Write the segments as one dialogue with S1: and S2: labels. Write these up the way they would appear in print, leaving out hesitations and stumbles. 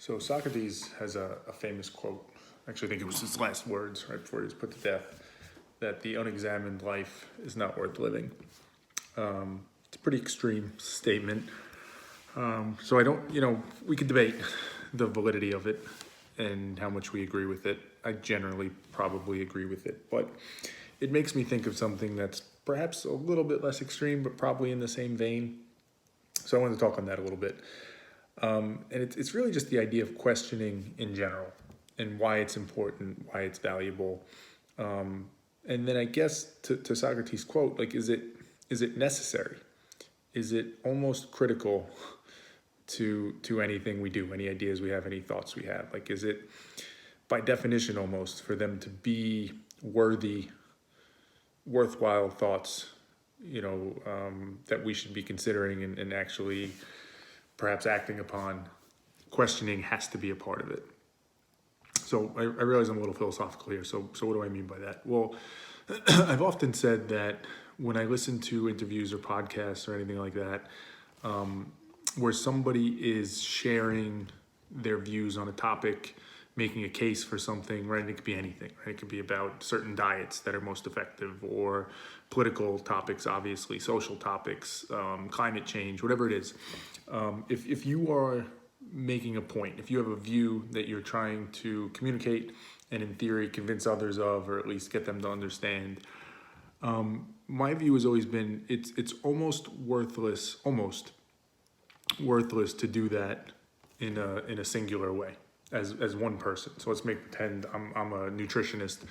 S1: So Socrates has a famous quote. Actually, I think it was his last words right before he was put to death, that the unexamined life is not worth living. It's a pretty extreme statement. So I don't, we could debate the validity of it and how much we agree with it. I generally probably agree with it, but it makes me think of something that's perhaps a little bit less extreme, but probably in the same vein. So I wanted to talk on that a little bit. And it's really just the idea of questioning in general and why it's important, why it's valuable. And then I guess to Socrates' quote, like, is it necessary? Is it almost critical to anything we do, any ideas we have, any thoughts we have? Like, is it by definition almost for them to be worthwhile thoughts, that we should be considering and actually perhaps acting upon? Questioning has to be a part of it. So I realize I'm a little philosophical here. So what do I mean by that? Well, I've often said that when I listen to interviews or podcasts or anything like that, where somebody is sharing their views on a topic, making a case for something, right? And it could be anything, right? It could be about certain diets that are most effective, or political topics, obviously, social topics, climate change, whatever it is. If you are making a point, if you have a view that you're trying to communicate and in theory convince others of, or at least get them to understand, my view has always been it's almost worthless to do that in a singular way as one person. So let's pretend I'm a nutritionist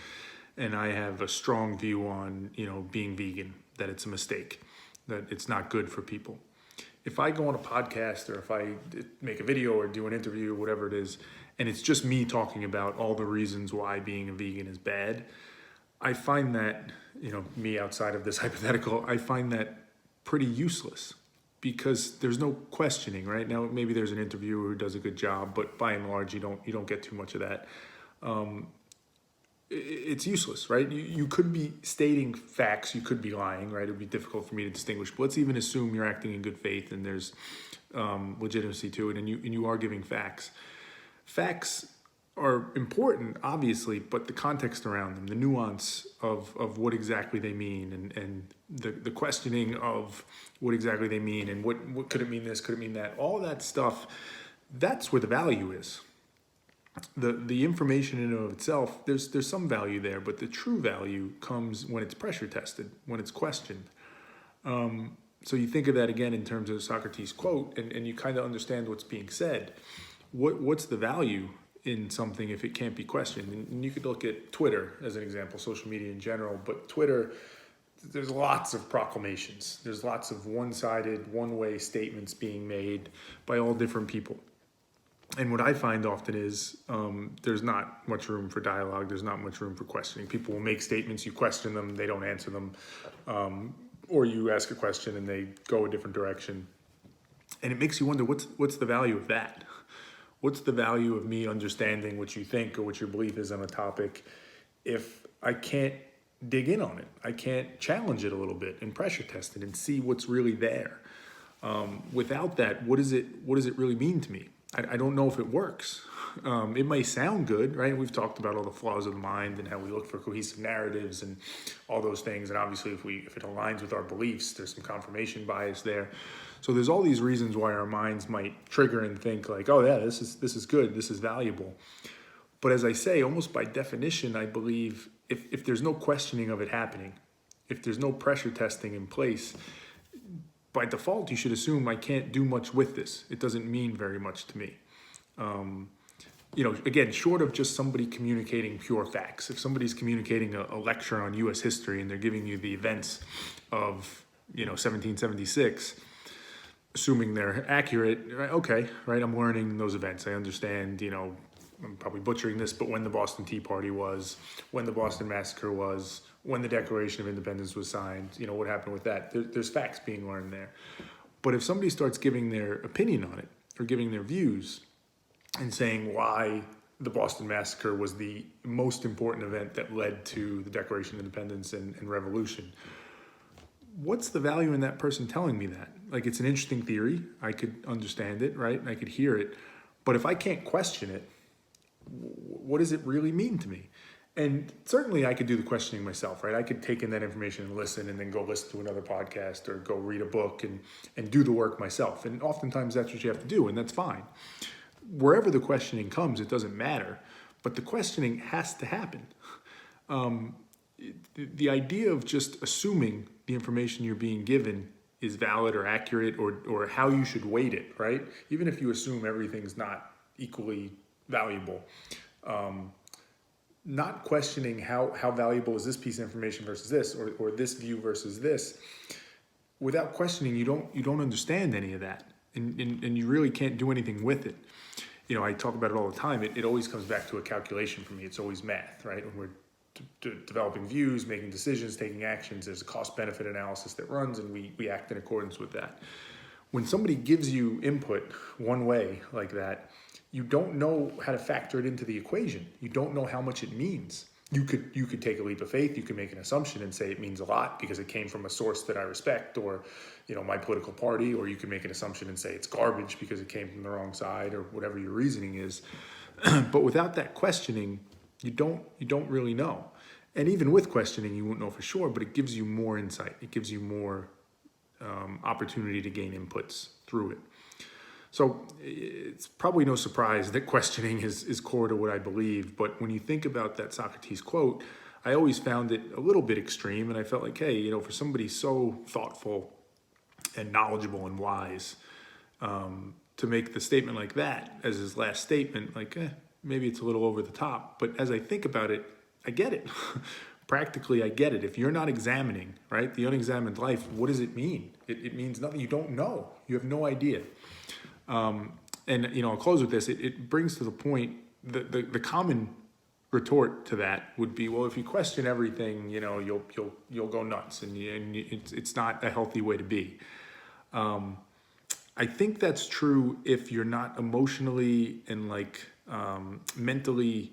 S1: and I have a strong view on being vegan, that it's a mistake, that it's not good for people. If I go on a podcast or if I make a video or do an interview, whatever it is, and it's just me talking about all the reasons why being a vegan is bad, I find that, me outside of this hypothetical, I find that pretty useless because there's no questioning, right? Now, maybe there's an interviewer who does a good job, but by and large, you don't get too much of that. It's useless, right? You could be stating facts, you could be lying, right? It would be difficult for me to distinguish, but let's even assume you're acting in good faith and there's legitimacy to it, and you are giving facts. Facts are important, obviously, but the context around them, the nuance of what exactly they mean, and the questioning of what exactly they mean, and what could it mean this, could it mean that, all that stuff, that's where the value is. The information in and of itself, there's some value there, but the true value comes when it's pressure tested, when it's questioned. So you think of that again in terms of Socrates' quote, and you kind of understand what's being said. What's the value in something if it can't be questioned? And you could look at Twitter as an example, social media in general, but Twitter, there's lots of proclamations. There's lots of one-sided, one-way statements being made by all different people. And what I find often is there's not much room for dialogue. There's not much room for questioning. People will make statements, you question them, they don't answer them. Or you ask a question and they go a different direction. And it makes you wonder, what's the value of that? What's the value of me understanding what you think or what your belief is on a topic if I can't dig in on it? I can't challenge it a little bit and pressure test it and see what's really there. Without that, what does it really mean to me? I don't know if it works. It may sound good, right? We've talked about all the flaws of the mind and how we look for cohesive narratives and all those things. And obviously, if it aligns with our beliefs, there's some confirmation bias there. So there's all these reasons why our minds might trigger and think like, oh yeah, this is good, this is valuable. But as I say, almost by definition, I believe if there's no questioning of it happening, if there's no pressure testing in place, by default, you should assume I can't do much with this. It doesn't mean very much to me. Again, short of just somebody communicating pure facts. If somebody's communicating a lecture on U.S. history and they're giving you the events of, 1776, assuming they're accurate, right? Okay, right? I'm learning those events. I understand, I'm probably butchering this, but when the Boston Tea Party was, when the Boston Massacre was, when the Declaration of Independence was signed, what happened with that. There's facts being learned there. But if somebody starts giving their opinion on it or giving their views and saying why the Boston Massacre was the most important event that led to the Declaration of Independence and Revolution, what's the value in that person telling me that? Like, it's an interesting theory. I could understand it, right? I could hear it. But if I can't question it, what does it really mean to me? And certainly I could do the questioning myself, right? I could take in that information and listen, and then go listen to another podcast or go read a book and do the work myself. And oftentimes that's what you have to do, and that's fine. Wherever the questioning comes, it doesn't matter, but the questioning has to happen. The idea of just assuming the information you're being given is valid or accurate, or how you should weight it, right? Even if you assume everything's not equally valuable, not questioning how valuable is this piece of information versus this, or this view versus this. Without questioning, you don't understand any of that, and you really can't do anything with it. You know, I talk about it all the time. It always comes back to a calculation for me. It's always math, right? When we're developing views, making decisions, taking actions, there's a cost-benefit analysis that runs, and we act in accordance with that. When somebody gives you input one way like that, you don't know how to factor it into the equation. You don't know how much it means. You could take a leap of faith. You could make an assumption and say it means a lot because it came from a source that I respect, or, you know, my political party. Or you could make an assumption and say it's garbage because it came from the wrong side, or whatever your reasoning is. But without that questioning, you don't really know. And even with questioning, you won't know for sure. But it gives you more insight. It gives you more opportunity to gain inputs through it. So it's probably no surprise that questioning is core to what I believe. But when you think about that Socrates quote, I always found it a little bit extreme. And I felt like, hey, you know, for somebody so thoughtful and knowledgeable and wise, to make the statement like that as his last statement, like, maybe it's a little over the top. But as I think about it, I get it. Practically, I get it. If you're not examining, right, the unexamined life, what does it mean? It means nothing. You don't know. You have no idea. And, you know, I'll close with this. It brings to the point, the common retort to that would be, well, if you question everything, you know, you'll go nuts, and it's not a healthy way to be. I think that's true if you're not emotionally and mentally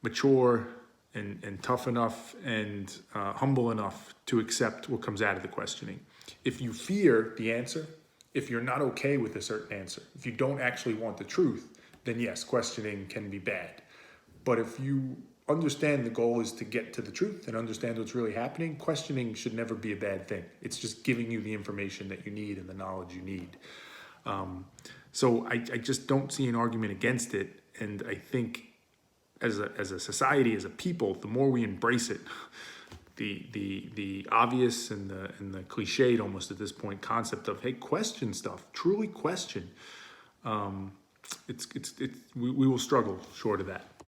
S1: mature and tough enough and humble enough to accept what comes out of the questioning. If you fear the answer, if you're not okay with a certain answer, if you don't actually want the truth, then yes, questioning can be bad. But if you understand the goal is to get to the truth and understand what's really happening, questioning should never be a bad thing. It's just giving you the information that you need and the knowledge you need. So I just don't see an argument against it. And I think as a society, as a people, the more we embrace it, the obvious and the cliched almost at this point concept of, hey, question stuff, truly question, we will struggle short of that.